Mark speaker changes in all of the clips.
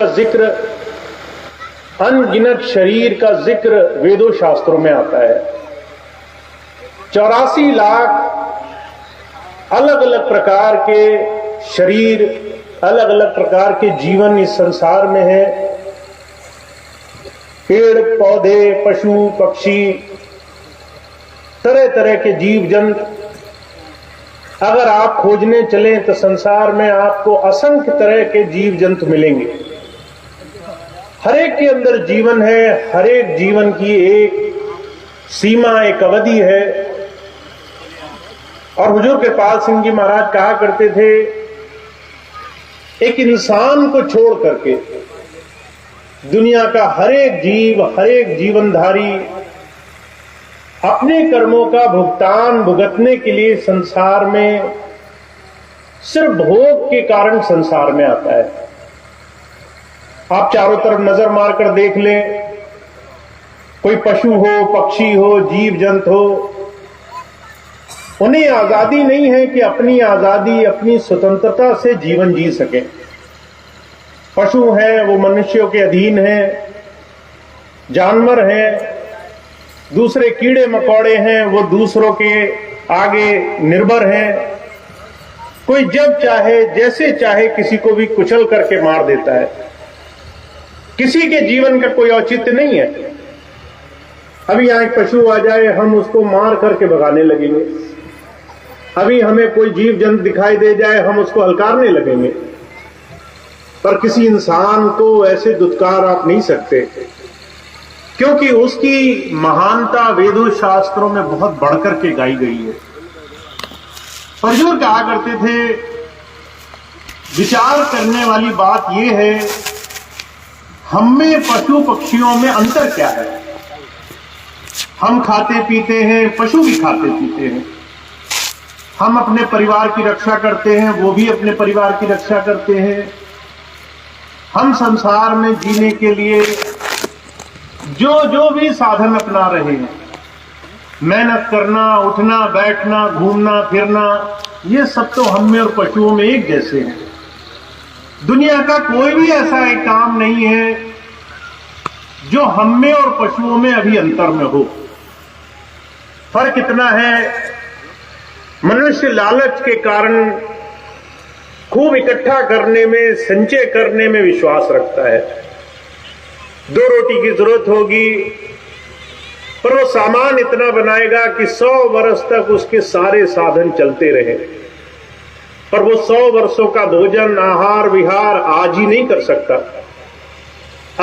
Speaker 1: का जिक्र, अनगिनत शरीर का जिक्र वेदों शास्त्रों में आता है। 84 लाख अलग अलग प्रकार के शरीर, अलग अलग प्रकार के जीवन इस संसार में है। पेड़ पौधे, पशु पक्षी, तरह तरह के जीव जंतु, अगर आप खोजने चलें तो संसार में आपको असंख्य तरह के जीव जंतु मिलेंगे। हर एक के अंदर जीवन है, हर एक जीवन की एक सीमा, एक अवधि है। और हुजूर कृपाल सिंह जी महाराज कहा करते थे, एक इंसान को छोड़ करके दुनिया का हर एक जीव, हर एक जीवनधारी अपने कर्मों का भुगतान भुगतने के लिए संसार में सिर्फ भोग के कारण संसार में आता है। आप चारों तरफ नजर मारकर देख लें, कोई पशु हो, पक्षी हो, जीव जंतु हो, उन्हें आजादी नहीं है कि अपनी आजादी, अपनी स्वतंत्रता से जीवन जी सके। पशु हैं वो मनुष्यों के अधीन हैं, जानवर हैं, दूसरे कीड़े मकोड़े हैं वो दूसरों के आगे निर्भर हैं। कोई जब चाहे जैसे चाहे किसी को भी कुचल करके मार देता है। किसी के जीवन का कोई औचित्य नहीं है। अभी यहां एक पशु आ जाए, हम उसको मार करके भगाने लगेंगे। अभी हमें कोई जीव जंतु दिखाई दे जाए, हम उसको हलकारने लगेंगे। पर किसी इंसान को ऐसे दुत्कार आप नहीं सकते, क्योंकि उसकी महानता वेदों शास्त्रों में बहुत बढ़कर के गाई गई है। हुजूर कहा करते थे, विचार करने वाली बात यह है, हम में पशु पक्षियों में अंतर क्या है। हम खाते पीते हैं, पशु भी खाते पीते हैं। हम अपने परिवार की रक्षा करते हैं, वो भी अपने परिवार की रक्षा करते हैं। हम संसार में जीने के लिए जो जो भी साधन अपना रहे हैं, मेहनत करना, उठना बैठना, घूमना फिरना, ये सब तो हम में और पशुओं में एक जैसे हैं। दुनिया का कोई भी ऐसा एक काम नहीं है जो हम में और पशुओं में अभी अंतर में हो। फर्क इतना है, मनुष्य लालच के कारण खूब इकट्ठा करने में, संचय करने में विश्वास रखता है। 2 रोटी की जरूरत होगी, पर वो सामान इतना बनाएगा कि 100 वर्ष तक उसके सारे साधन चलते रहे। पर वो 100 वर्षों का भोजन, आहार विहार आज ही नहीं कर सकता।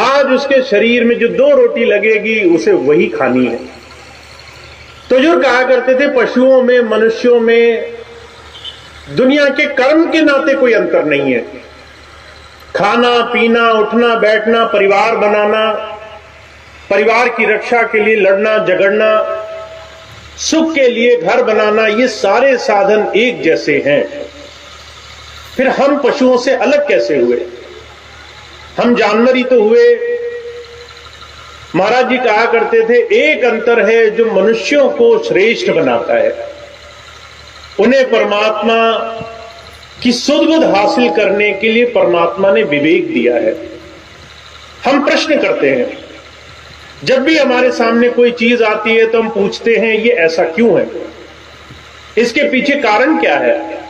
Speaker 1: आज उसके शरीर में जो 2 रोटी लगेगी उसे वही खानी है। तो जो कहा करते थे, पशुओं में मनुष्यों में दुनिया के कर्म के नाते कोई अंतर नहीं है। खाना पीना, उठना बैठना, परिवार बनाना, परिवार की रक्षा के लिए लड़ना झगड़ना, सुख के लिए घर बनाना, ये सारे साधन एक जैसे हैं। फिर हम पशुओं से अलग कैसे हुए? हम जानवर ही तो हुए। महाराज जी कहा करते थे, एक अंतर है जो मनुष्यों को श्रेष्ठ बनाता है। उन्हें परमात्मा की सुध बुध हासिल करने के लिए परमात्मा ने विवेक दिया है। हम प्रश्न करते हैं, जब भी हमारे सामने कोई चीज आती है तो हम पूछते हैं ये ऐसा क्यों है, इसके पीछे कारण क्या है।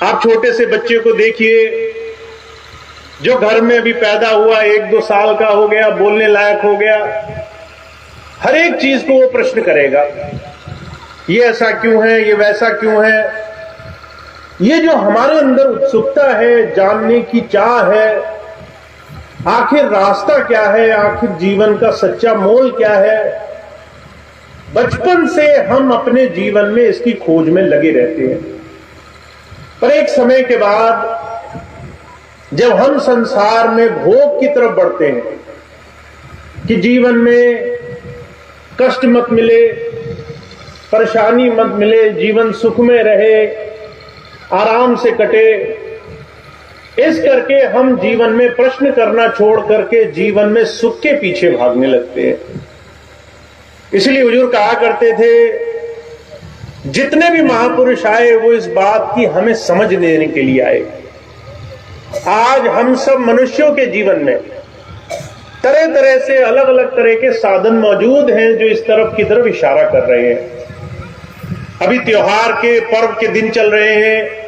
Speaker 1: आप छोटे से बच्चे को देखिए, जो घर में अभी पैदा हुआ, 1-2 साल का हो गया, बोलने लायक हो गया, हर एक चीज को वो प्रश्न करेगा, ये ऐसा क्यों है, ये वैसा क्यों है। ये जो हमारे अंदर उत्सुकता है, जानने की चाह है, आखिर रास्ता क्या है, आखिर जीवन का सच्चा मोल क्या है, बचपन से हम अपने जीवन में इसकी खोज में लगे रहते हैं। पर एक समय के बाद जब हम संसार में भोग की तरफ बढ़ते हैं कि जीवन में कष्ट मत मिले, परेशानी मत मिले, जीवन सुख में रहे, आराम से कटे, इस करके हम जीवन में प्रश्न करना छोड़ करके जीवन में सुख के पीछे भागने लगते हैं। इसलिए हुजूर कहा करते थे, जितने भी महापुरुष आए वो इस बात की हमें समझ देने के लिए आए। आज हम सब मनुष्यों के जीवन में तरह तरह से अलग अलग तरह के साधन मौजूद हैं जो इस तरफ इशारा कर रहे हैं। अभी त्योहार के पर्व के दिन चल रहे हैं।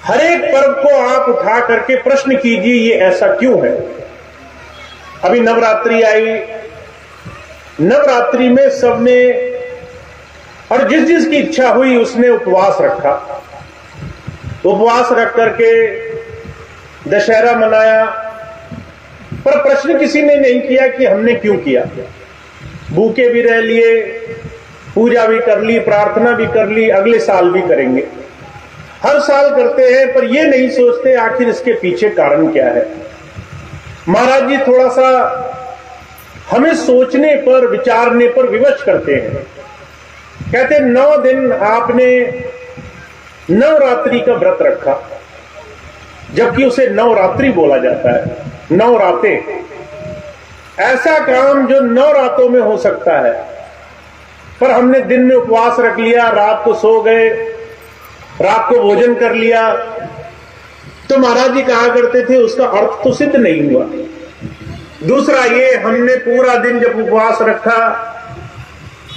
Speaker 1: हर एक पर्व को आप उठा करके प्रश्न कीजिए ये ऐसा क्यों है। अभी नवरात्रि आई, नवरात्रि में सबने और जिस जिस की इच्छा हुई उसने उपवास रखा, उपवास रख करके दशहरा मनाया, पर प्रश्न किसी ने नहीं किया कि हमने क्यों किया। भूखे भी रह लिए, पूजा भी कर ली, प्रार्थना भी कर ली, अगले साल भी करेंगे। हर साल करते हैं पर ये नहीं सोचते आखिर इसके पीछे कारण क्या है। महाराज जी थोड़ा सा हमें सोचने पर, विचारने पर विवश करते हैं। कहते 9 दिन आपने नवरात्रि का व्रत रखा, जबकि उसे नवरात्रि बोला जाता है, 9 रातें। ऐसा काम जो 9 रातों में हो सकता है, पर हमने दिन में उपवास रख लिया, रात को सो गए, रात को भोजन कर लिया। तो महाराज जी कहा करते थे उसका अर्थ तो सिद्ध नहीं हुआ। दूसरा ये, हमने पूरा दिन जब उपवास रखा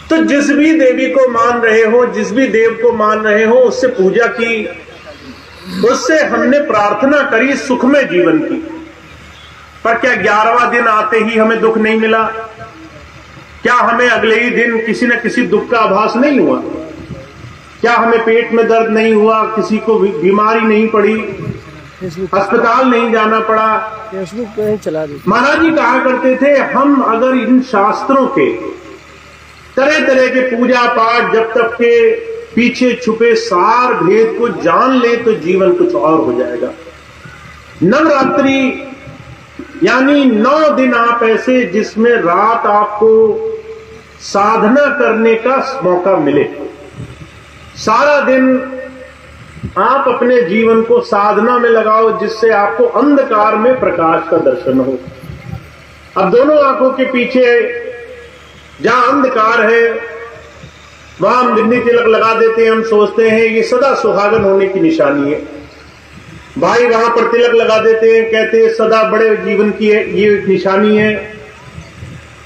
Speaker 1: तो जिस भी देवी को मान रहे हो, जिस भी देव को मान रहे हो, उससे पूजा की, उससे हमने प्रार्थना करी सुखमय जीवन की। पर क्या 11वां दिन आते ही हमें दुख नहीं मिला? क्या हमें अगले ही दिन किसी न किसी दुख का आभास नहीं हुआ? क्या हमें पेट में दर्द नहीं हुआ, किसी को बीमारी नहीं पड़ी, अस्पताल नहीं जाना पड़ा?
Speaker 2: फेसबुक पे चला दी।
Speaker 1: महाराज जी कहा करते थे हम अगर इन शास्त्रों के तरह तरह के पूजा पाठ जब तक के पीछे छुपे सार भेद को जान ले तो जीवन कुछ और हो जाएगा। नवरात्रि यानी 9 दिन आप ऐसे जिसमें रात आपको साधना करने का मौका मिले। सारा दिन आप अपने जीवन को साधना में लगाओ जिससे आपको अंधकार में प्रकाश का दर्शन हो। अब दोनों आंखों के पीछे जहां अंधकार है वहां हम बिंदी तिलक लगा देते हैं। हम सोचते हैं ये सदा सुहागन होने की निशानी है। भाई वहां पर तिलक लगा देते हैं, कहते हैं सदा बड़े जीवन की है, ये एक निशानी है।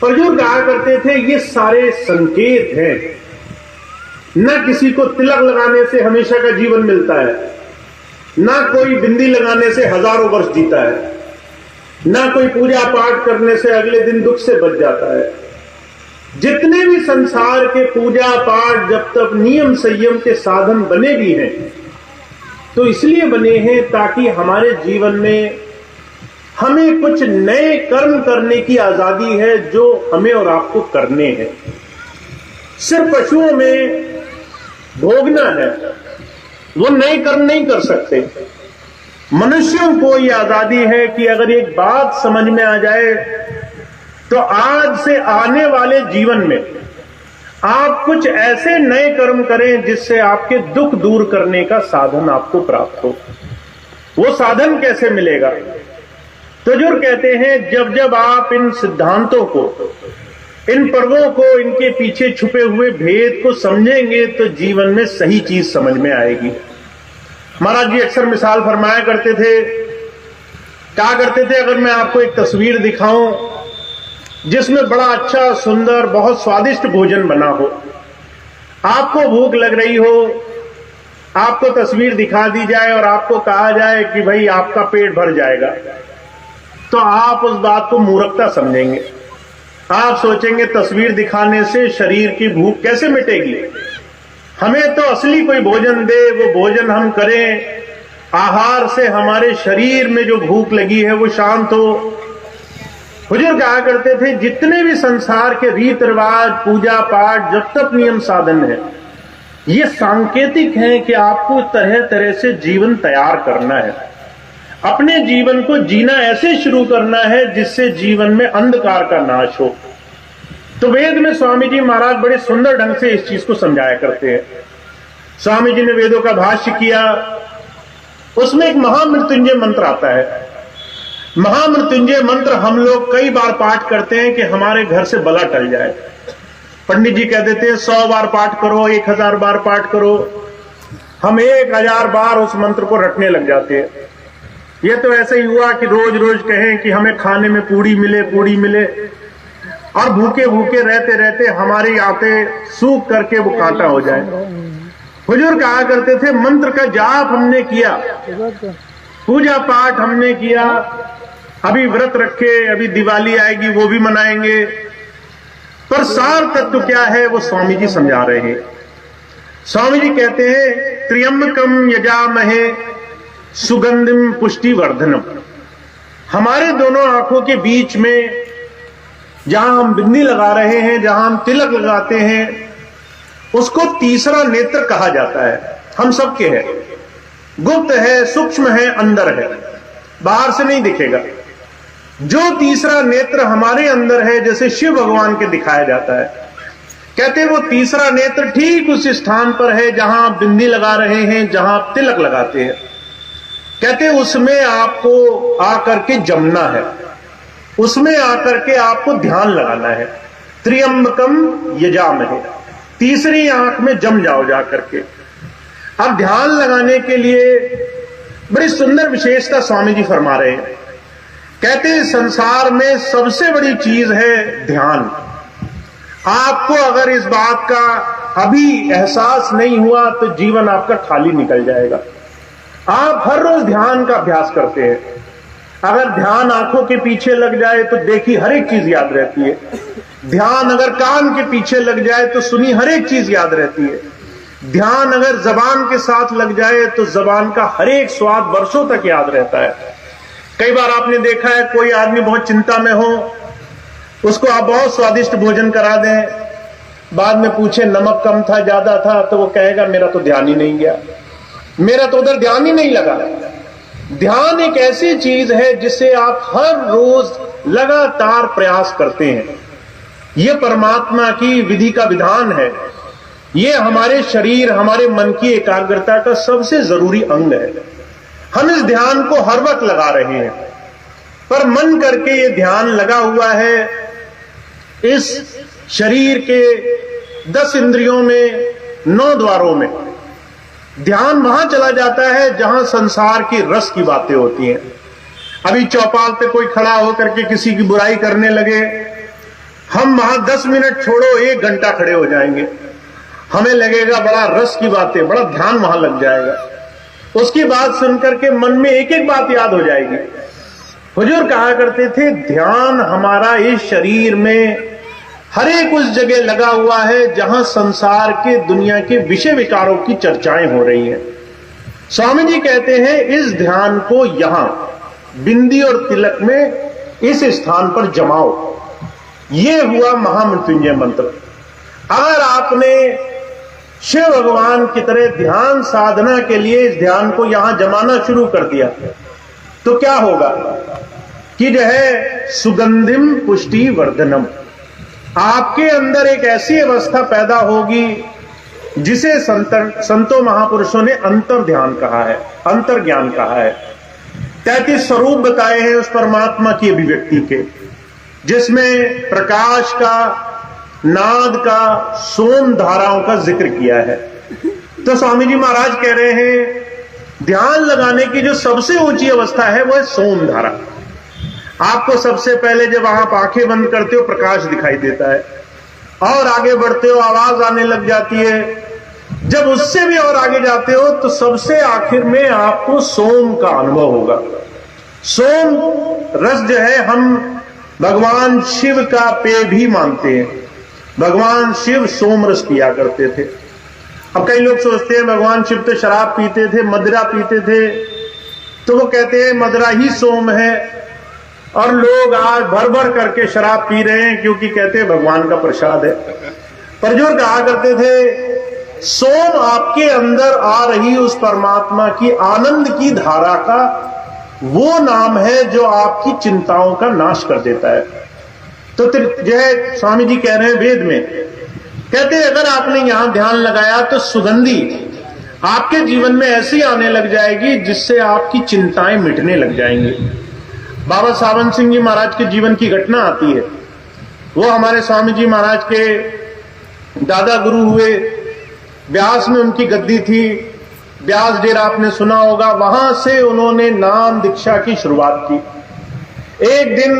Speaker 1: पर जो कहा करते थे ये सारे संकेत हैं। न किसी को तिलक लगाने से हमेशा का जीवन मिलता है, न कोई बिंदी लगाने से हजारों वर्ष जीता है, न कोई पूजा पाठ करने से अगले दिन दुख से बच जाता है। जितने भी संसार के पूजा पाठ जब तक नियम संयम के साधन बने भी हैं तो इसलिए बने हैं ताकि हमारे जीवन में हमें कुछ नए कर्म करने की आजादी है जो हमें और आपको करने हैं। सिर्फ पशुओं में भोगना है, वो नए कर्म नहीं कर सकते। मनुष्यों को ये आजादी है कि अगर एक बात समझ में आ जाए तो आज से आने वाले जीवन में आप कुछ ऐसे नए कर्म करें जिससे आपके दुख दूर करने का साधन आपको प्राप्त हो। वो साधन कैसे मिलेगा? तो जो कहते हैं जब जब आप इन सिद्धांतों को, इन पर्वों को, इनके पीछे छुपे हुए भेद को समझेंगे तो जीवन में सही चीज समझ में आएगी। महाराज जी अक्सर मिसाल फरमाया करते थे, कहा करते थे अगर मैं आपको एक तस्वीर दिखाऊं जिसमें बड़ा अच्छा सुंदर बहुत स्वादिष्ट भोजन बना हो, आपको भूख लग रही हो, आपको तस्वीर दिखा दी जाए और आपको कहा जाए कि भाई आपका पेट भर जाएगा, तो आप उस बात को मूर्खता समझेंगे। आप सोचेंगे तस्वीर दिखाने से शरीर की भूख कैसे मिटेगी, हमें तो असली कोई भोजन दे, वो भोजन हम करें, आहार से हमारे शरीर में जो भूख लगी है वो शांत हो। हुजूर कहा करते थे जितने भी संसार के रीत रिवाज, पूजा पाठ, जब तक नियम साधन है, ये सांकेतिक हैं कि आपको तरह तरह से जीवन तैयार करना है। अपने जीवन को जीना ऐसे शुरू करना है जिससे जीवन में अंधकार का नाश हो। तो वेद में स्वामी जी महाराज बड़े सुंदर ढंग से इस चीज को समझाया करते हैं। स्वामी जी ने वेदों का भाष्य किया, उसमें एक महामृत्युंजय मंत्र आता है। महामृत्युंजय मंत्र हम लोग कई बार पाठ करते हैं कि हमारे घर से बला टल जाए। पंडित जी कह देते हैं 100 बार पाठ करो, 1000 बार पाठ करो। हम 1000 बार उस मंत्र को रटने लग जाते हैं। ये तो ऐसे ही हुआ कि रोज रोज कहें कि हमें खाने में पूड़ी मिले, और भूखे भूखे रहते रहते हमारी आंतें सूख करके वो कांटा हो जाए। हुजूर कहा करते थे, मंत्र का जाप हमने किया, पूजा पाठ हमने किया, अभी व्रत रखे, अभी दिवाली आएगी वो भी मनाएंगे, पर सार तत्व क्या है वो स्वामी जी समझा रहे हैं। स्वामी जी कहते हैं, त्र्यंबकम यजामहे सुगंधिम पुष्टिवर्धनम। हमारे दोनों आंखों के बीच में जहां हम बिंदी लगा रहे हैं, जहां हम तिलक लगाते हैं, उसको तीसरा नेत्र कहा जाता है। हम सबके है, गुप्त है, सूक्ष्म है, अंदर है, बाहर से नहीं दिखेगा। जो तीसरा नेत्र हमारे अंदर है, जैसे शिव भगवान के दिखाया जाता है, कहते वो तीसरा नेत्र ठीक उस स्थान पर है जहां आप बिंदी लगा रहे हैं, जहां आप तिलक लगाते हैं। कहते उसमें आपको आकर के जमना है, उसमें आकर के आपको ध्यान लगाना है। त्र्यंबकम यजामहे, तीसरी आंख में जम जाओ जाकर के। अब ध्यान लगाने के लिए बड़ी सुंदर विशेषता स्वामी जी फरमा रहे हैं। कहते हैं संसार में सबसे बड़ी चीज है ध्यान। आपको अगर इस बात का अभी एहसास नहीं हुआ तो जीवन आपका खाली निकल जाएगा। आप हर रोज ध्यान का अभ्यास करते हैं। अगर ध्यान आंखों के पीछे लग जाए तो देखी हर एक चीज याद रहती है। ध्यान अगर कान के पीछे लग जाए तो सुनी हर एक चीज याद रहती है। ध्यान अगर जबान के साथ लग जाए तो जबान का हर एक स्वाद वर्षों तक याद रहता है। कई बार आपने देखा है, कोई आदमी बहुत चिंता में हो, उसको आप बहुत स्वादिष्ट भोजन करा दें, बाद में पूछे नमक कम था ज्यादा था, तो वो कहेगा मेरा तो ध्यान ही नहीं गया, मेरा तो उधर ध्यान ही नहीं लगा। ध्यान एक ऐसी चीज है जिसे आप हर रोज लगातार प्रयास करते हैं। यह परमात्मा की विधि का विधान है। यह हमारे शरीर, हमारे मन की एकाग्रता का सबसे जरूरी अंग है। हम इस ध्यान को हर वक्त लगा रहे हैं, पर मन करके ये ध्यान लगा हुआ है इस शरीर के 10 इंद्रियों में, 9 द्वारों में। ध्यान वहां चला जाता है जहां संसार की रस की बातें होती हैं। अभी चौपाल पे कोई खड़ा होकर के किसी की बुराई करने लगे, हम वहां 10 मिनट छोड़ो 1 घंटा खड़े हो जाएंगे। हमें लगेगा बड़ा रस की बातें, बड़ा ध्यान वहां लग जाएगा। उसकी बात सुनकर के मन में एक एक बात याद हो जाएगी। हुजूर कहा करते थे, ध्यान हमारा इस शरीर में हर एक उस जगह लगा हुआ है जहां संसार के, दुनिया के विषय विकारों की चर्चाएं हो रही हैं। स्वामी जी कहते हैं इस ध्यान को यहां बिंदी और तिलक में इस स्थान पर जमाओ। यह हुआ महामृत्युंजय मंत्र। अगर आपने शिव भगवान की तरह ध्यान साधना के लिए इस ध्यान को यहां जमाना शुरू कर दिया तो क्या होगा कि जो है सुगंधिम पुष्टि वर्धनम, आपके अंदर एक ऐसी अवस्था पैदा होगी जिसे संतों महापुरुषों ने अंतर ध्यान कहा है, अंतर ज्ञान कहा है। 33 स्वरूप बताए हैं उस परमात्मा की अभिव्यक्ति के, जिसमें प्रकाश का, नाद का, सोम धाराओं का जिक्र किया है। तो स्वामी जी महाराज कह रहे हैं ध्यान लगाने की जो सबसे ऊंची अवस्था है वो है सोम धारा। आपको सबसे पहले जब आप आंखें बंद करते हो प्रकाश दिखाई देता है, और आगे बढ़ते हो आवाज आने लग जाती है। जब उससे भी और आगे जाते हो तो सबसे आखिर में आपको सोम का अनुभव होगा। सोम रस जो है हम भगवान शिव का पेय भी मानते हैं। भगवान शिव सोम रस पिया करते थे। अब कई लोग सोचते हैं भगवान शिव तो शराब पीते थे, मदिरा पीते थे, तो वो कहते हैं मदिरा ही सोम है। और लोग आज भर भर करके शराब पी रहे हैं क्योंकि कहते हैं भगवान का प्रसाद है। पर जो कहा करते थे सोम आपके अंदर आ रही उस परमात्मा की आनंद की धारा का वो नाम है जो आपकी चिंताओं का नाश कर देता है। तो जो है स्वामी जी कह रहे हैं वेद में, कहते हैं अगर आपने यहां ध्यान लगाया तो सुगंधी आपके जीवन में ऐसी आने लग जाएगी जिससे आपकी चिंताएं मिटने लग जाएंगी। बाबा सावन सिंह जी महाराज के जीवन की घटना आती है। वो हमारे स्वामी जी महाराज के दादा गुरु हुए। ब्यास में उनकी गद्दी थी। ब्यास डेरा आपने सुना होगा, वहां से उन्होंने नाम दीक्षा की शुरुआत की। एक दिन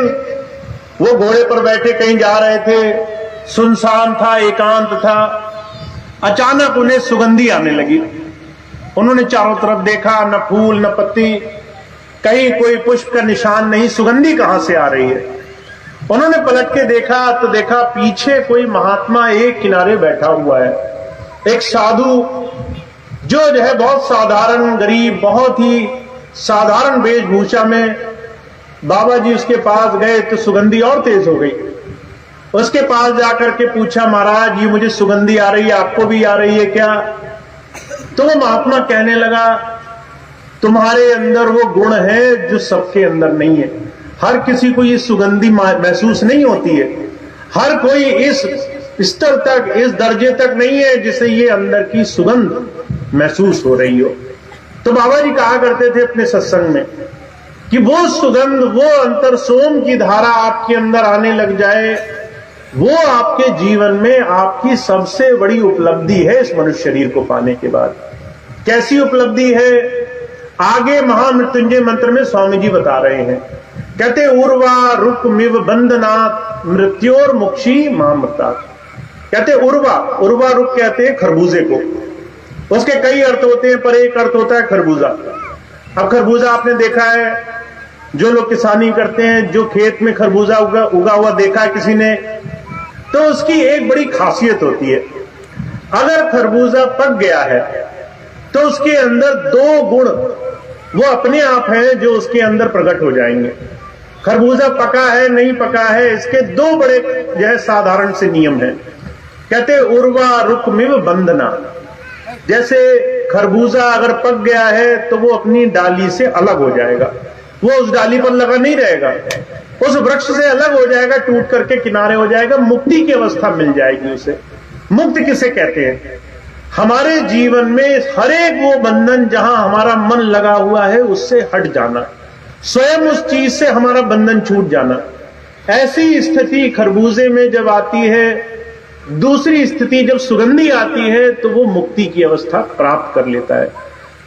Speaker 1: वो घोड़े पर बैठे कहीं जा रहे थे, सुनसान था, एकांत था। अचानक उन्हें सुगंधी आने लगी। उन्होंने चारों तरफ देखा, न फूल न पत्ती, कहीं कोई पुष्प का निशान नहीं, सुगंधी कहां से आ रही है। उन्होंने पलट के देखा तो देखा पीछे कोई महात्मा एक किनारे बैठा हुआ है, एक साधु जो है बहुत साधारण, गरीब, बहुत ही साधारण वेशभूषा में। बाबा जी उसके पास गए तो सुगंधी और तेज हो गई। उसके पास जाकर के पूछा, महाराज ये मुझे सुगंधी आ रही है, आपको भी आ रही है क्या? तो वो महात्मा कहने लगा, तुम्हारे अंदर वो गुण है जो सबके अंदर नहीं है। हर किसी को ये सुगंधी महसूस नहीं होती है, हर कोई इस स्तर तक, इस दर्जे तक नहीं है जिसे ये अंदर की सुगंध महसूस हो रही हो। तो बाबा जी कहा करते थे अपने सत्संग में कि वो सुगंध, वो अंतर सोम की धारा आपके अंदर आने लग जाए, वो आपके जीवन में आपकी सबसे बड़ी उपलब्धि है इस मनुष्य शरीर को पाने के बाद। कैसी उपलब्धि है? आगे महामृत्युंजय मंत्र में स्वामी जी बता रहे हैं। कहते उर्वा रुक मिव बंधनात् मृत्योर मुक्षी महामृतात्। कहते उर्वा, उर्वा रुक कहते हैं खरबूजे को। उसके कई अर्थ होते हैं, पर एक अर्थ होता है खरबूजा। अब खरबूजा आपने देखा है, जो लोग किसानी करते हैं, जो खेत में खरबूजा उगा हुआ देखा है किसी ने, तो उसकी एक बड़ी खासियत होती है। अगर खरबूजा पक गया है तो उसके अंदर दो गुण वो अपने आप हैं जो उसके अंदर प्रकट हो जाएंगे। खरबूजा पका है नहीं पका है, इसके दो बड़े जो है साधारण से नियम हैं। कहते उर्वा रुकमिव बंधना। जैसे खरबूजा अगर पक गया है तो वो अपनी डाली से अलग हो जाएगा, वो उस डाली पर लगा नहीं रहेगा, उस वृक्ष से अलग हो जाएगा, टूट करके किनारे हो जाएगा, मुक्ति की अवस्था मिल जाएगी उसे। मुक्त किसे कहते हैं? हमारे जीवन में हर एक वो बंधन जहां हमारा मन लगा हुआ है उससे हट जाना, स्वयं उस चीज से हमारा बंधन छूट जाना। ऐसी स्थिति खरबूजे में जब आती है, दूसरी स्थिति जब सुगंधी आती है तो वो मुक्ति की अवस्था प्राप्त कर लेता है।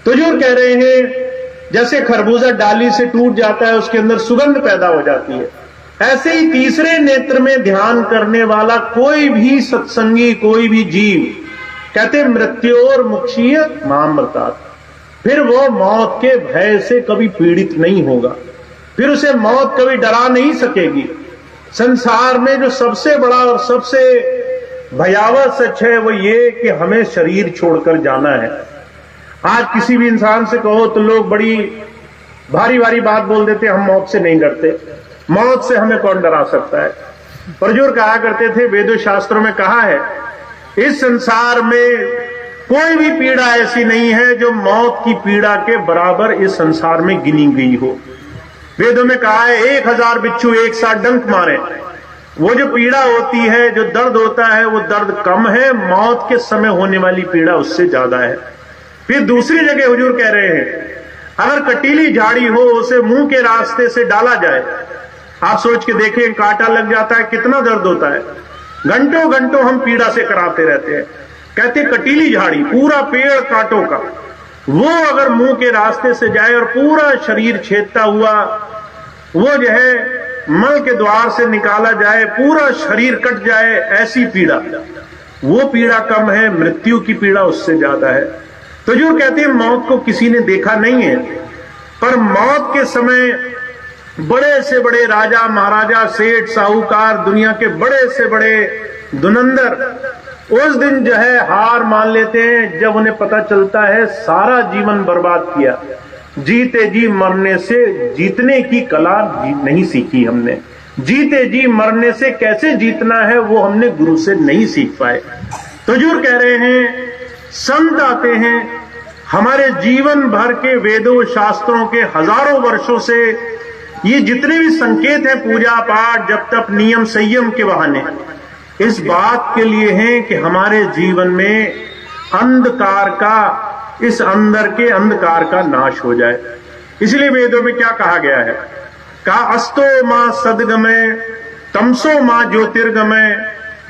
Speaker 1: तो जो कह रहे हैं जैसे खरबूजा डाली से टूट जाता है, उसके अंदर सुगंध पैदा हो जाती है, ऐसे ही तीसरे नेत्र में ध्यान करने वाला कोई भी सत्संगी, कोई भी जीव, कहते मृत्योर मुक्षीय मामृतात्, फिर वो मौत के भय से कभी पीड़ित नहीं होगा, फिर उसे मौत कभी डरा नहीं सकेगी। संसार में जो सबसे बड़ा और सबसे भयावह सच है वो ये कि हमें शरीर छोड़कर जाना है। आज किसी भी इंसान से कहो तो लोग बड़ी भारी भारी बात बोल देते, हम मौत से नहीं डरते, मौत से हमें कौन डरा सकता है। पर जो कहा करते थे, वेदों शास्त्रों में कहा है, इस संसार में कोई भी पीड़ा ऐसी नहीं है जो मौत की पीड़ा के बराबर इस संसार में गिनी गई हो। वेदों में कहा है 1000 बिच्छू एक साथ डंक मारे, वो जो पीड़ा होती है, जो दर्द होता है, वो दर्द कम है, मौत के समय होने वाली पीड़ा उससे ज्यादा है। फिर दूसरी जगह हुजूर कह रहे हैं, अगर कटीली झाड़ी हो उसे मुंह के रास्ते से डाला जाए, आप सोच के देखें, कांटा लग जाता है, कितना दर्द होता है, घंटों घंटों हम पीड़ा से कराते रहते हैं। कहते कटीली झाड़ी, पूरा पेड़ कांटों का, वो अगर मुंह के रास्ते से जाए और पूरा शरीर छेदता हुआ वो जो है मल के द्वार से निकाला जाए, पूरा शरीर कट जाए, ऐसी पीड़ा, वो पीड़ा कम है, मृत्यु की पीड़ा उससे ज्यादा है। तो जो कहते हैं मौत को किसी ने देखा नहीं है, पर मौत के समय बड़े से बड़े राजा महाराजा, सेठ साहूकार, दुनिया के बड़े से बड़े धुरंधर उस दिन जो है हार मान लेते हैं, जब उन्हें पता चलता है सारा जीवन बर्बाद किया, जीते जी मरने से जीतने की कला नहीं सीखी हमने, जीते जी मरने से कैसे जीतना है वो हमने गुरु से नहीं सीख पाए। तो जो कह रहे हैं, संत आते हैं, हमारे जीवन भर के वेदों शास्त्रों के हजारों वर्षों से ये जितने भी संकेत हैं, पूजा पाठ जप तप नियम संयम के बहाने, इस बात के लिए हैं कि हमारे जीवन में अंधकार का, इस अंदर के अंधकार का नाश हो जाए। इसलिए वेदों में क्या कहा गया है, कहा अस्तो मां सदगमय, तमसो मां ज्योतिर्गमय,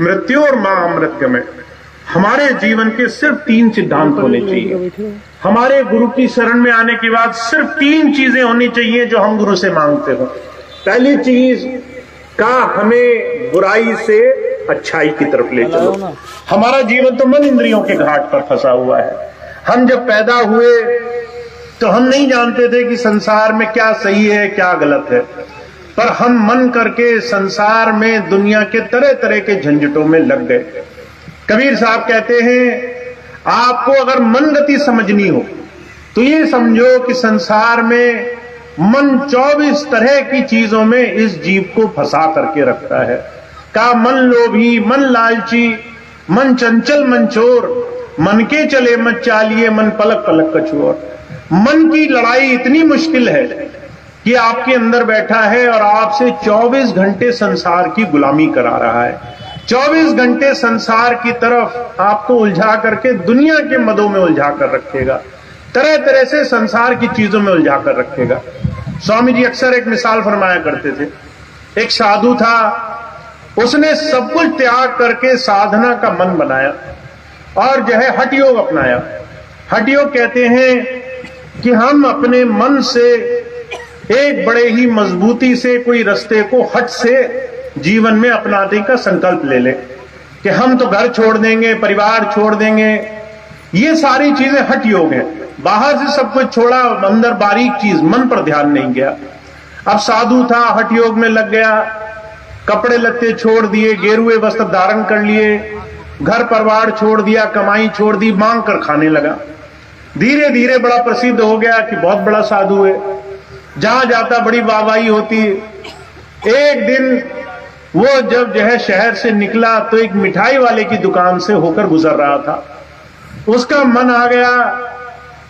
Speaker 1: मृत्योर मां अमृतगमय। हमारे जीवन के सिर्फ 3 सिद्धांत होने चाहिए। हमारे गुरु की शरण में आने के बाद सिर्फ 3 चीजें होनी चाहिए जो हम गुरु से मांगते हो। पहली चीज का हमें बुराई से अच्छाई की तरफ ले चलो। हमारा जीवन तो मन इंद्रियों के घाट पर फंसा हुआ है। हम जब पैदा हुए तो हम नहीं जानते थे कि संसार में क्या सही है क्या गलत है, पर हम मन करके संसार में दुनिया के तरह तरह के झंझटों में लग गए। कबीर साहब कहते हैं, आपको अगर मन गति समझनी हो तो ये समझो कि संसार में मन 24 तरह की चीजों में इस जीव को फंसा करके रखता है। का मन लोभी, मन लालची, मन चंचल, मन चोर, मन के चले मत चालिए, मन पलक पलक कछुओर। मन की लड़ाई इतनी मुश्किल है कि आपके अंदर बैठा है और आपसे 24 घंटे संसार की गुलामी करा रहा है। 24 घंटे संसार की तरफ आपको उलझा करके दुनिया के मदों में उलझा कर रखेगा, तरह तरह से संसार की चीजों में उलझा कर रखेगा। स्वामी जी अक्सर एक मिसाल फरमाया करते थे। एक साधु था, उसने सब कुछ त्याग करके साधना का मन बनाया और जो है हठ योग अपनाया। हठ योग कहते हैं कि हम अपने मन से एक बड़े ही मजबूती से कोई रास्ते को हट से जीवन में अपनाने का संकल्प ले ले कि हम तो घर छोड़ देंगे, परिवार छोड़ देंगे। ये सारी चीजें हठ योग है। बाहर से सब कुछ छोड़ा, अंदर बारीक चीज मन पर ध्यान नहीं गया। अब साधु था, हठ योग में लग गया, कपड़े लत्ते छोड़ दिए, गेरुए वस्त्र धारण कर लिए, घर परिवार छोड़ दिया, कमाई छोड़ दी, मांग कर खाने लगा। धीरे धीरे बड़ा प्रसिद्ध हो गया कि बहुत बड़ा साधु है, जहां जाता बड़ी वाहवाही होती। एक दिन वो जब जो है शहर से निकला तो एक मिठाई वाले की दुकान से होकर गुजर रहा था। उसका मन आ गया,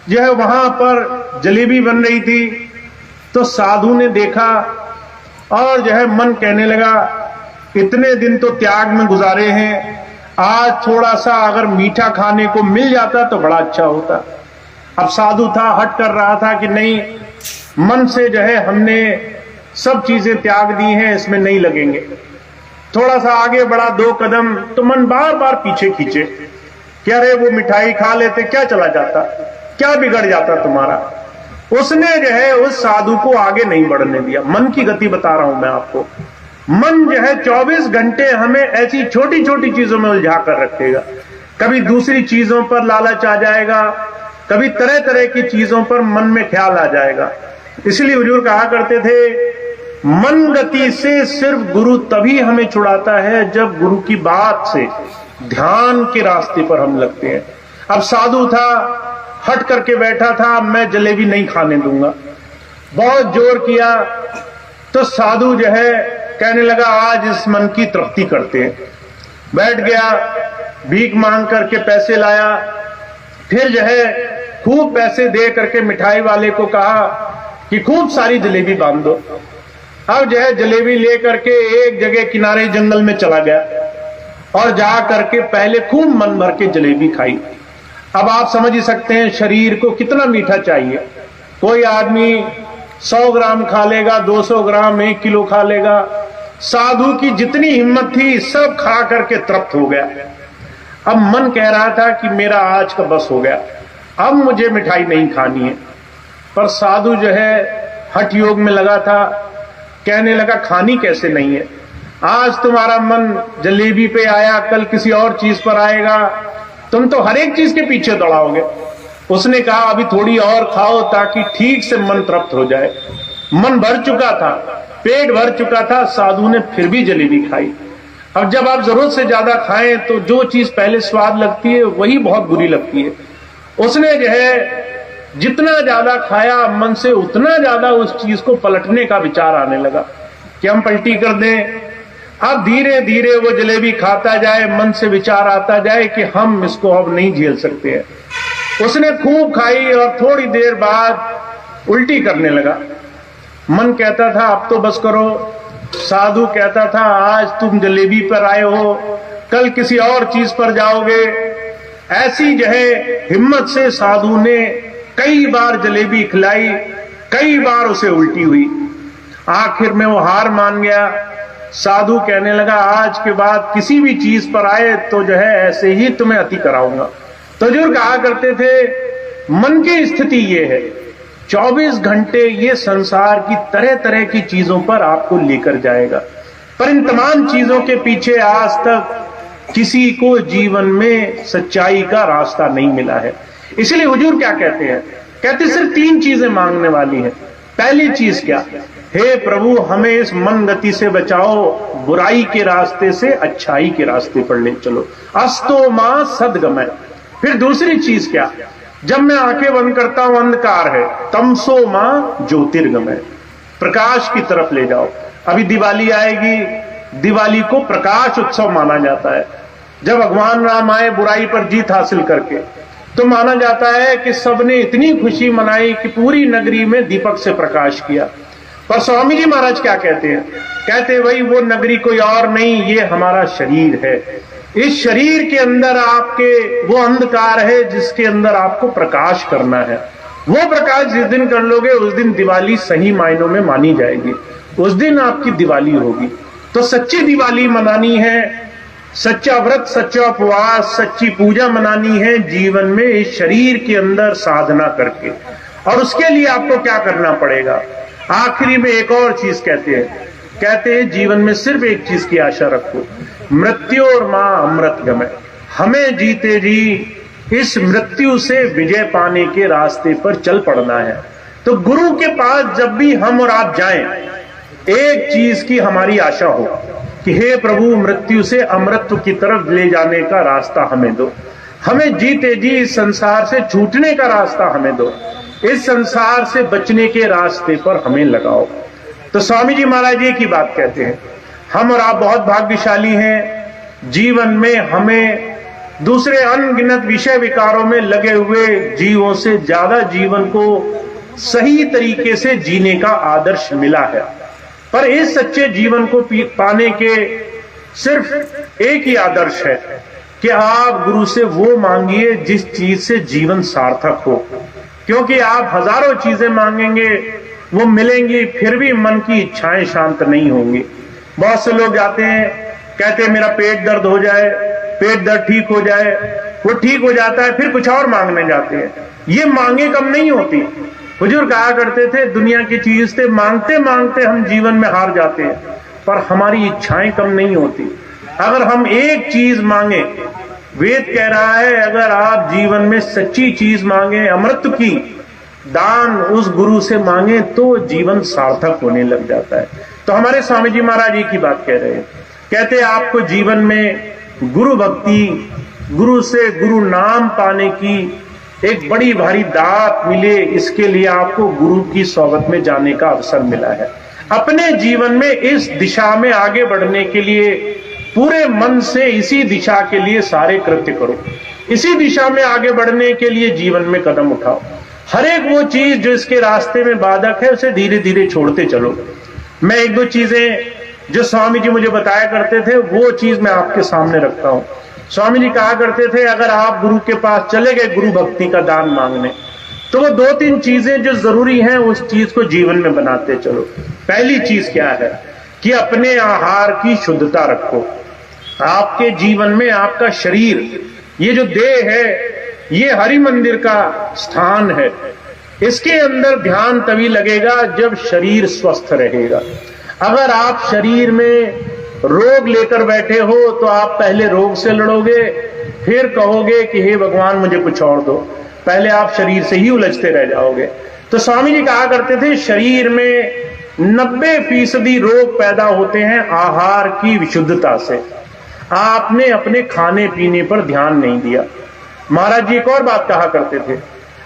Speaker 1: जो है वहां पर जलेबी बन रही थी, तो साधु ने देखा और जो है मन कहने लगा, इतने दिन तो त्याग में गुजारे हैं, आज थोड़ा सा अगर मीठा खाने को मिल जाता तो बड़ा अच्छा होता। अब साधु था, हट कर रहा था कि नहीं, मन से जो है हमने सब चीजें त्याग दी हैं, इसमें नहीं लगेंगे। थोड़ा सा आगे बढ़ा 2 कदम तो मन बार बार पीछे खींचे कि अरे वो मिठाई खा लेते, क्या चला जाता, क्या बिगड़ जाता तुम्हारा। उसने जो है उस साधु को आगे नहीं बढ़ने दिया। मन की गति बता रहा हूं मैं आपको। मन जो है 24 घंटे हमें ऐसी छोटी छोटी चीजों में उलझा कर रखेगा। कभी दूसरी चीजों पर लालच आ जाएगा, कभी तरह तरह की चीजों पर मन में ख्याल आ जाएगा। इसलिए हुजूर कहा करते थे, मन गति से सिर्फ गुरु तभी हमें छुड़ाता है जब गुरु की बात से ध्यान के रास्ते पर हम लगते हैं। अब साधु था, हट करके बैठा था, मैं जलेबी नहीं खाने दूंगा। बहुत जोर किया तो साधु जो है कहने लगा, आज इस मन की तृप्ति करते हैं। बैठ गया, भीख मांग करके पैसे लाया, फिर जो है खूब पैसे दे करके मिठाई वाले को कहा कि खूब सारी जलेबी बांध दो। अब जो है जलेबी ले करके एक जगह किनारे जंगल में चला गया और जा करके पहले खूब मन भर के जलेबी खाई। अब आप समझ ही सकते हैं शरीर को कितना मीठा चाहिए। कोई आदमी 100 ग्राम खा लेगा, 200 ग्राम, 1 किलो खा लेगा। साधु की जितनी हिम्मत थी सब खा करके तृप्त हो गया। अब मन कह रहा था कि मेरा आज का बस हो गया, अब मुझे मिठाई नहीं खानी है। पर साधु जो है हठ योग में लगा था, कहने लगा खानी कैसे नहीं है, आज तुम्हारा मन जलेबी पे आया, कल किसी और चीज पर आएगा, तुम तो हर एक चीज के पीछे दौड़ाओगे। उसने कहा अभी थोड़ी और खाओ ताकि ठीक से मन तृप्त हो जाए। मन भर चुका था, पेट भर चुका था, साधु ने फिर भी जलेबी खाई। अब जब आप जरूरत से ज्यादा खाएं तो जो चीज पहले स्वाद लगती है वही बहुत बुरी लगती है। उसने जो है जितना ज्यादा खाया मन से उतना ज्यादा उस चीज को पलटने का विचार आने लगा कि हम पलटी कर दें। अब धीरे धीरे वो जलेबी खाता जाए, मन से विचार आता जाए कि हम इसको अब नहीं झेल सकते हैं। उसने खूब खाई और थोड़ी देर बाद उल्टी करने लगा। मन कहता था अब तो बस करो, साधु कहता था आज तुम जलेबी पर आए हो, कल किसी और चीज पर जाओगे। ऐसी जो है हिम्मत से साधु ने कई बार जलेबी खिलाई, कई बार उसे उल्टी हुई। आखिर में वो हार मान गया। साधु कहने लगा, आज के बाद किसी भी चीज पर आए तो जो है ऐसे ही तुम्हें अति कराऊंगा। तो हुजूर कहा करते थे, मन की स्थिति ये है, 24 घंटे ये संसार की तरह तरह की चीजों पर आपको लेकर जाएगा, पर इन तमाम चीजों के पीछे आज तक किसी को जीवन में सच्चाई का रास्ता नहीं मिला है। इसलिए हुजूर क्या कहते हैं, कहते सिर्फ 3 चीजें मांगने वाली हैं। पहली चीज क्या, हे प्रभु हमें इस मन गति से बचाओ, बुराई के रास्ते से अच्छाई के रास्ते पर ले चलो, अस्तो मां सदगमय। फिर दूसरी चीज क्या, जब मैं आंखें बंद करता हूं अंधकार है, तमसो मां ज्योतिर्गमय, प्रकाश की तरफ ले जाओ। अभी दिवाली आएगी, दिवाली को प्रकाश उत्सव माना जाता है। जब भगवान राम आए बुराई पर जीत हासिल करके, तो माना जाता है कि सबने इतनी खुशी मनाई कि पूरी नगरी में दीपक से प्रकाश किया। पर स्वामी जी महाराज क्या कहते हैं, कहते भाई वो नगरी कोई और नहीं, ये हमारा शरीर है। इस शरीर के अंदर आपके वो अंधकार है जिसके अंदर आपको प्रकाश करना है। वो प्रकाश जिस दिन कर लोगे उस दिन दिवाली सही मायनों में मानी जाएगी, उस दिन आपकी दिवाली होगी। तो सच्ची दिवाली मनानी है, सच्चा व्रत, सच्चा उपवास, सच्ची पूजा मनानी है जीवन में इस शरीर के अंदर साधना करके। और उसके लिए आपको क्या करना पड़ेगा, आखिरी में एक और चीज कहते हैं जीवन में सिर्फ एक चीज की आशा रखो, मृत्यु और मां अमृत गमय। हमें जीते जी इस मृत्यु से विजय पाने के रास्ते पर चल पड़ना है। तो गुरु के पास जब भी हम और आप जाएं, एक चीज की हमारी आशा हो कि हे प्रभु मृत्यु से अमृत की तरफ ले जाने का रास्ता हमें दो, हमें जीते जी इस संसार से छूटने का रास्ता हमें दो, इस संसार से बचने के रास्ते पर हमें लगाओ। तो स्वामी जी महाराज जी की बात कहते हैं, हम और आप बहुत भाग्यशाली हैं, जीवन में हमें दूसरे अनगिनत विषय विकारों में लगे हुए जीवों से ज्यादा जीवन को सही तरीके से जीने का आदर्श मिला है। पर इस सच्चे जीवन को पाने के सिर्फ एक ही आदर्श है कि आप गुरु से वो मांगिए जिस चीज से जीवन सार्थक हो। क्योंकि आप हजारों चीजें मांगेंगे, वो मिलेंगी, फिर भी मन की इच्छाएं शांत नहीं होंगी। बहुत से लोग जाते हैं, कहते हैं मेरा पेट दर्द हो जाए, पेट दर्द ठीक हो जाए, वो ठीक हो जाता है, फिर कुछ और मांगने जाते हैं। ये मांगे कम नहीं होती। हुजूर कहा करते थे, दुनिया की चीज से मांगते मांगते हम जीवन में हार जाते हैं, पर हमारी इच्छाएं कम नहीं होती। अगर हम एक चीज मांगे, वेद कह रहा है अगर आप जीवन में सच्ची चीज मांगे, अमृत की दान उस गुरु से मांगे, तो जीवन सार्थक होने लग जाता है। तो हमारे स्वामी जी महाराज जी की बात कह रहे हैं, कहते आपको जीवन में गुरु भक्ति, गुरु से गुरु नाम पाने की एक बड़ी भारी दात मिले, इसके लिए आपको गुरु की सोबत में जाने का अवसर मिला है। अपने जीवन में इस दिशा में आगे बढ़ने के लिए पूरे मन से इसी दिशा के लिए सारे कृत्य करो, इसी दिशा में आगे बढ़ने के लिए जीवन में कदम उठाओ। हर एक वो चीज जो इसके रास्ते में बाधक है उसे धीरे धीरे छोड़ते चलो। मैं एक दो चीजें जो स्वामी जी मुझे बताया करते थे वो चीज मैं आपके सामने रखता हूं। स्वामी जी कहा करते थे अगर आप गुरु के पास चले गए गुरु भक्ति का दान मांगने, तो वो 2-3 चीजें जो जरूरी हैं उस चीज को जीवन में बनाते चलो। पहली चीज क्या है कि अपने आहार की शुद्धता रखो। आपके जीवन में आपका शरीर, ये जो देह है, ये हरि मंदिर का स्थान है। इसके अंदर ध्यान तभी लगेगा जब शरीर स्वस्थ रहेगा। अगर आप शरीर में रोग लेकर बैठे हो तो आप पहले रोग से लड़ोगे, फिर कहोगे कि हे भगवान मुझे कुछ और दो। पहले आप शरीर से ही उलझते रह जाओगे। तो स्वामी जी कहा करते थे शरीर में 90% रोग पैदा होते हैं आहार की विशुद्धता से। आपने अपने खाने पीने पर ध्यान नहीं दिया। महाराज जी एक और बात कहा करते थे,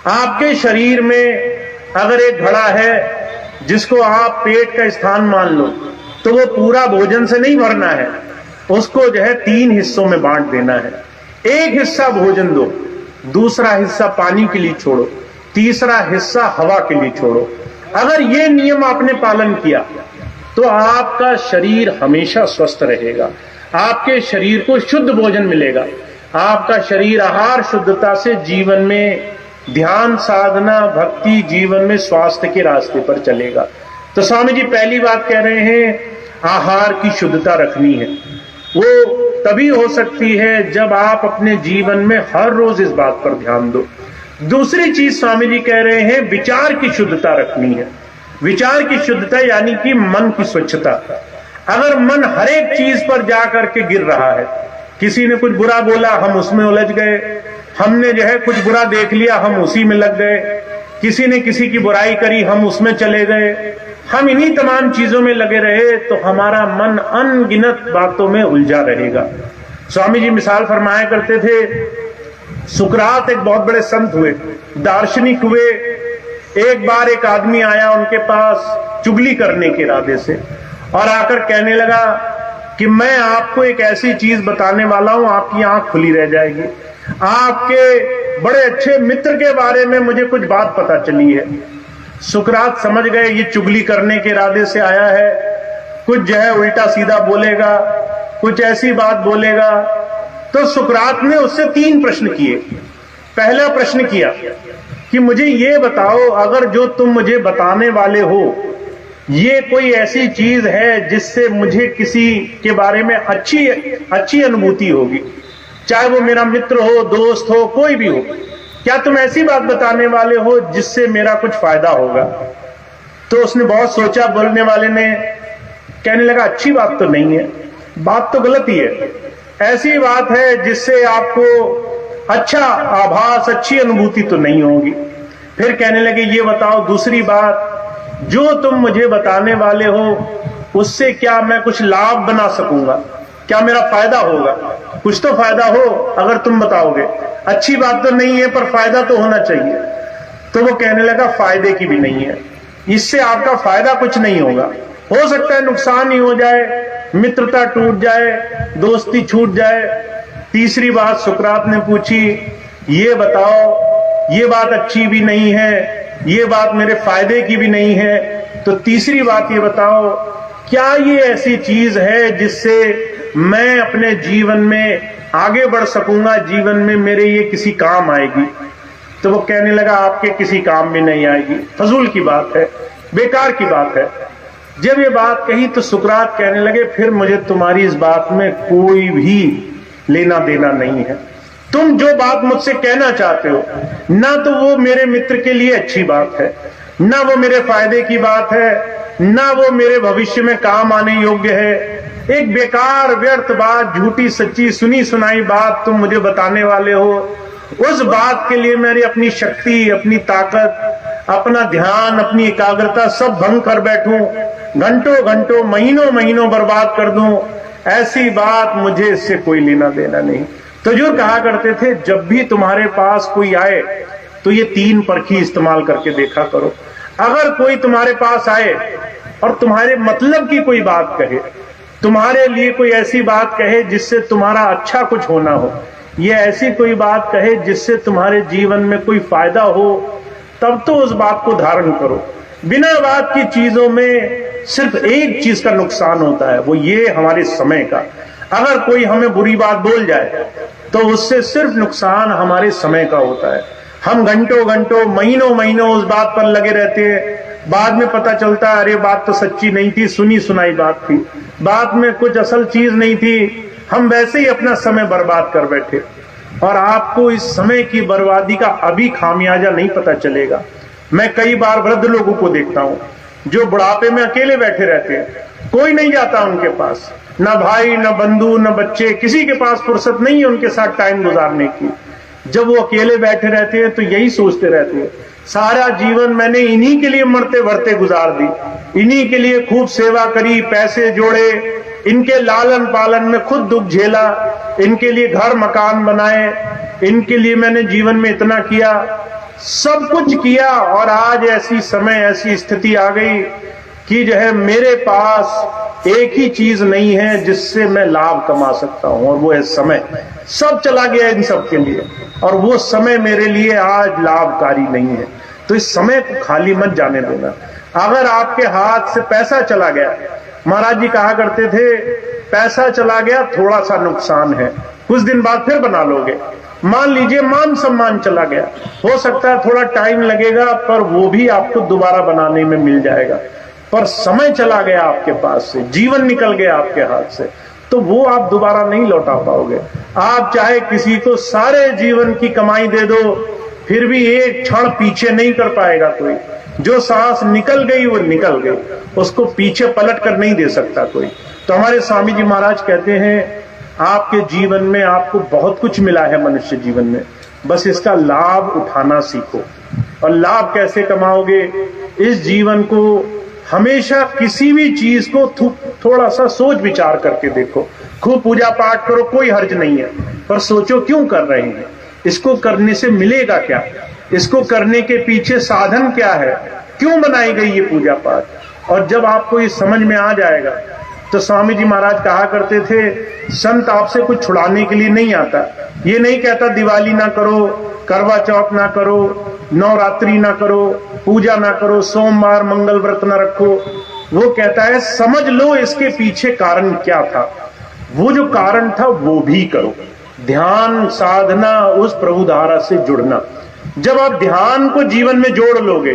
Speaker 1: आपके शरीर में अगर एक घड़ा है जिसको आप पेट का स्थान मान लो, तो वो पूरा भोजन से नहीं भरना है, उसको जो है 3 हिस्सों में बांट देना है। एक हिस्सा भोजन दो, दूसरा हिस्सा पानी के लिए छोड़ो, तीसरा हिस्सा हवा के लिए छोड़ो। अगर ये नियम आपने पालन किया तो आपका शरीर हमेशा स्वस्थ रहेगा, आपके शरीर को शुद्ध भोजन मिलेगा, आपका शरीर आहार शुद्धता से जीवन में ध्यान साधना भक्ति जीवन में स्वास्थ्य के रास्ते पर चलेगा। तो स्वामी जी पहली बात कह रहे हैं आहार की शुद्धता रखनी है। वो तभी हो सकती है जब आप अपने जीवन में हर रोज इस बात पर ध्यान दो। दूसरी चीज स्वामी जी कह रहे हैं, विचार की शुद्धता रखनी है। विचार की शुद्धता यानी कि मन की स्वच्छता। अगर मन हर एक चीज पर जा करके गिर रहा है, किसी ने कुछ बुरा बोला हम उसमें उलझ गए, हमने जो है कुछ बुरा देख लिया हम उसी में लग गए, किसी ने किसी की बुराई करी हम उसमें चले गए, हम इन्हीं तमाम चीजों में लगे रहे तो हमारा मन अनगिनत बातों में उलझा रहेगा। स्वामी जी मिसाल फरमाया करते थे, सुकरात एक बहुत बड़े संत हुए, दार्शनिक हुए। एक बार एक आदमी आया उनके पास चुगली करने के इरादे से और आकर कहने लगा कि मैं आपको एक ऐसी चीज बताने वाला हूं, आपकी आंख खुली रह जाएगी। आपके बड़े अच्छे मित्र के बारे में मुझे कुछ बात पता चली है। सुकरात समझ गए ये चुगली करने के इरादे से आया है, कुछ जो है उल्टा सीधा बोलेगा, कुछ ऐसी बात बोलेगा। तो सुकरात ने उससे 3 प्रश्न किए। पहला प्रश्न किया कि मुझे ये बताओ, अगर जो तुम मुझे बताने वाले हो ये कोई ऐसी चीज है जिससे मुझे किसी के बारे में अच्छी अनुभूति होगी, चाहे वो मेरा मित्र हो, दोस्त हो, कोई भी हो, क्या तुम ऐसी बात बताने वाले हो जिससे मेरा कुछ फायदा होगा? तो उसने बहुत सोचा, बोलने वाले ने कहने लगा अच्छी बात तो नहीं है, बात तो गलत ही है, ऐसी बात है जिससे आपको अच्छा आभास, अच्छी अनुभूति तो नहीं होगी। फिर कहने लगे ये बताओ दूसरी बात, जो तुम मुझे बताने वाले हो उससे क्या मैं कुछ लाभ बना सकूंगा, क्या मेरा फायदा होगा? कुछ तो फायदा हो अगर तुम बताओगे, अच्छी बात तो नहीं है पर फायदा तो होना चाहिए। तो वो कहने लगा फायदे की भी नहीं है, इससे आपका फायदा कुछ नहीं होगा, हो सकता है नुकसान ही हो जाए, मित्रता टूट जाए, दोस्ती छूट जाए। तीसरी बात सुकरात ने पूछी, ये बताओ, ये बात अच्छी भी नहीं है, ये बात मेरे फायदे की भी नहीं है, तो तीसरी बात ये बताओ, क्या ये ऐसी चीज है जिससे मैं अपने जीवन में आगे बढ़ सकूंगा, जीवन में मेरे ये किसी काम आएगी? तो वो कहने लगा आपके किसी काम में नहीं आएगी, फजूल की बात है, बेकार की बात है। जब ये बात कही तो सुकरात कहने लगे फिर मुझे तुम्हारी इस बात में कोई भी लेना देना नहीं है। तुम जो बात मुझसे कहना चाहते हो, ना तो वो मेरे मित्र के लिए अच्छी बात है, ना वो मेरे फायदे की बात है, ना वो मेरे भविष्य में काम आने योग्य है। एक बेकार व्यर्थ बात, झूठी सच्ची सुनी सुनाई बात तुम मुझे बताने वाले हो, उस बात के लिए मेरी अपनी शक्ति, अपनी ताकत, अपना ध्यान, अपनी एकाग्रता सब भंग कर बैठूं, घंटों घंटों, महीनों महीनों बर्बाद कर दूं, ऐसी बात मुझे इससे कोई लेना देना नहीं। तो जो कहा करते थे, जब भी तुम्हारे पास कोई आए तो ये 3 परखी इस्तेमाल करके देखा करो। अगर कोई तुम्हारे पास आए और तुम्हारे मतलब की कोई बात कहे, तुम्हारे लिए कोई ऐसी बात कहे जिससे तुम्हारा अच्छा कुछ होना हो, ये ऐसी कोई बात कहे जिससे तुम्हारे जीवन में कोई फायदा हो, तब तो उस बात को धारण करो। बिना बात की चीजों में सिर्फ एक चीज का नुकसान होता है, वो ये हमारे समय का। अगर कोई हमें बुरी बात बोल जाए तो उससे सिर्फ नुकसान हमारे समय का होता है। हम घंटों घंटों, महीनों महीनों उस बात पर लगे रहते हैं, बाद में पता चलता है अरे बात तो सच्ची नहीं थी, सुनी सुनाई बात थी, बात में कुछ असल चीज नहीं थी, हम वैसे ही अपना समय बर्बाद कर बैठे। और आपको इस समय की बर्बादी का अभी खामियाजा नहीं पता चलेगा। मैं कई बार वृद्ध लोगों को देखता हूं जो बुढ़ापे में अकेले बैठे रहते हैं, कोई नहीं जाता उनके पास, न भाई, न बंधु, न बच्चे, किसी के पास फुर्सत नहीं है उनके साथ टाइम गुजारने की। जब वो अकेले बैठे रहते हैं तो यही सोचते रहते हैं, सारा जीवन मैंने इन्हीं के लिए मरते भरते गुजार दी, इन्हीं के लिए खूब सेवा करी, पैसे जोड़े, इनके लालन पालन में खुद दुख झेला, इनके लिए घर मकान बनाए, इनके लिए मैंने जीवन में इतना किया, सब कुछ किया, और आज ऐसी समय, ऐसी स्थिति आ गई कि जो है मेरे पास एक ही चीज नहीं है जिससे मैं लाभ कमा सकता हूं, और वो है समय। सब चला गया इन सब के लिए, और वो समय मेरे लिए आज लाभकारी नहीं है। तो इस समय को खाली मत जाने देना। अगर आपके हाथ से पैसा चला गया, महाराज जी कहा करते थे पैसा चला गया थोड़ा सा नुकसान है, कुछ दिन बाद फिर बना लोगे। मान लीजिए मान सम्मान चला गया, हो सकता है थोड़ा टाइम लगेगा पर वो भी आपको दोबारा बनाने में मिल जाएगा। पर समय चला गया आपके पास से, जीवन निकल गया आपके हाथ से, तो वो आप दोबारा नहीं लौटा पाओगे। आप चाहे किसी को सारे जीवन की कमाई दे दो, फिर भी एक क्षण पीछे नहीं कर पाएगा कोई। जो सांस निकल गई वो निकल गई, उसको पीछे पलट कर नहीं दे सकता कोई। तो हमारे स्वामी जी महाराज कहते हैं, आपके जीवन में आपको बहुत कुछ मिला है मनुष्य जीवन में, बस इसका लाभ उठाना सीखो। और लाभ कैसे कमाओगे? इस जीवन को हमेशा किसी भी चीज को थोड़ा सा सोच विचार करके देखो। खूब पूजा पाठ करो, कोई हर्ज नहीं है, पर सोचो क्यों कर रहे हैं, इसको करने से मिलेगा क्या, इसको करने के पीछे साधन क्या है, क्यों बनाई गई ये पूजा पाठ। और जब आपको ये समझ में आ जाएगा, तो स्वामी जी महाराज कहा करते थे, संत आपसे कुछ छुड़ाने के लिए नहीं आता। ये नहीं कहता दिवाली ना करो, करवा चौथ ना करो, नवरात्रि ना करो, पूजा ना करो, सोमवार मंगल व्रत ना रखो। वो कहता है समझ लो इसके पीछे कारण क्या था, वो जो कारण था वो भी करो। ध्यान साधना, उस प्रभु धारा से जुड़ना। जब आप ध्यान को जीवन में जोड़ लोगे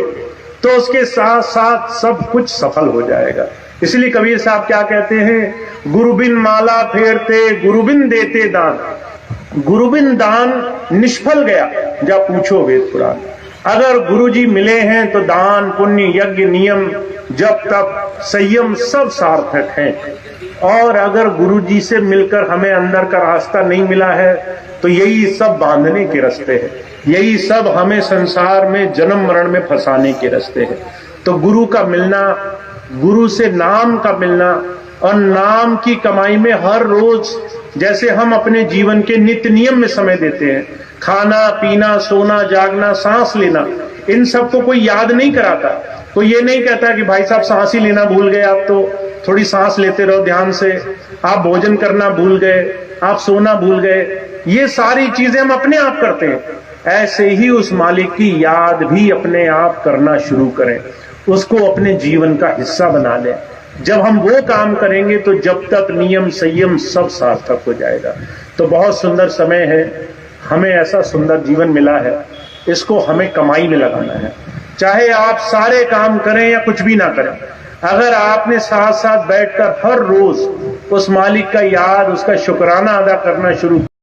Speaker 1: तो उसके साथ साथ सब कुछ सफल हो जाएगा। इसलिए कबीर साहब क्या कहते हैं, गुरुबिन माला फेरते, गुरुबिन देते दान। गुरुबिन दान निष्फल गया, जब पूछो वेद पुराण। अगर गुरुजी मिले हैं तो दान पुण्य यज्ञ नियम जब तक संयम सब सार्थक हैं। और अगर गुरुजी से मिलकर हमें अंदर का रास्ता नहीं मिला है तो यही सब बांधने के रास्ते हैं, यही सब हमें संसार में जन्म मरण में फंसाने के रास्ते हैं। तो गुरु का मिलना, गुरु से नाम का मिलना, और नाम की कमाई में हर रोज जैसे हम अपने जीवन के नित्य नियम में समय देते हैं, खाना पीना सोना जागना सांस लेना, इन सब को कोई याद नहीं कराता। कोई ये नहीं कहता कि भाई साहब सांस ही लेना भूल गए, आप तो थोड़ी सांस लेते रहो ध्यान से, आप भोजन करना भूल गए, आप सोना भूल गए। ये सारी चीजें हम अपने आप करते हैं। ऐसे ही उस मालिक की याद भी अपने आप करना शुरू करें, उसको अपने जीवन का हिस्सा बना लें। जब हम वो काम करेंगे तो जब तक नियम संयम सब सार्थक हो जाएगा। तो बहुत सुंदर समय है, हमें ऐसा सुंदर जीवन मिला है, इसको हमें कमाई में लगाना है। चाहे आप सारे काम करें या कुछ भी ना करें, अगर आपने साथ साथ बैठकर हर रोज उस मालिक का याद, उसका शुक्राना अदा करना शुरू